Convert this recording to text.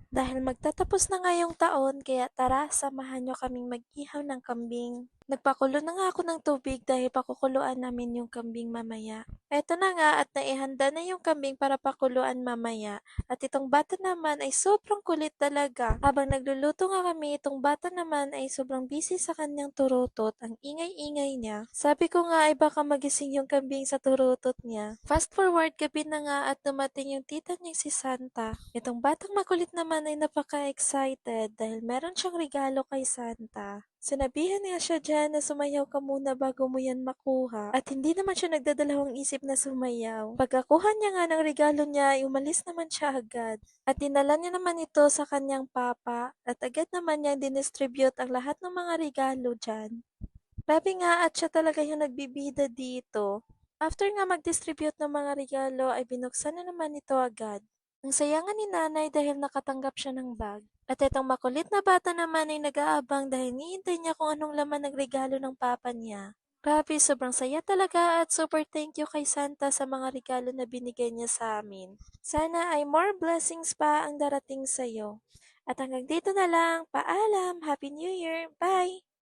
Dahil magtatapos na ngayong taon kaya tara samahan niyo kaming mag-ihaw ng kambing. Nagpakulo na nga ako ng tubig dahil pakukuluan namin yung kambing mamaya. Eto na nga at naihanda na yung kambing para pakuluan mamaya. At itong bata naman ay sobrang kulit talaga. Habang nagluluto nga kami, itong bata naman ay sobrang busy sa kanyang turutot. Ang ingay-ingay niya. Sabi ko nga ay baka magising yung kambing sa turutot niya. Fast forward gabi na nga at dumating yung tita niya si Santa. Itong batang makulit naman ay napaka-excited dahil meron siyang regalo kay Santa. Sinabihan niya siya dyan na sumayaw ka muna bago mo yan makuha at hindi naman siya nagdadalawang isip na sumayaw. Pagkakuha niya nga ng regalo niya ay umalis naman siya agad at dinala niya naman ito sa kanyang papa at agad naman niya dinistribute ang lahat ng mga regalo dyan. Grabe nga at siya talaga yung nagbibida dito. After nga mag-distribute ng mga regalo ay binuksan na naman ito agad. Ang saya nga ni nanay dahil nakatanggap siya ng bag. At itong makulit na bata naman ay nag-aabang dahil nihintay niya kung anong laman ng regalo ng papa niya. Grabe, sobrang saya talaga at super thank you kay Santa sa mga regalo na binigay niya sa amin. Sana ay more blessings pa ang darating sa'yo. At hanggang dito na lang, paalam, Happy New Year, bye!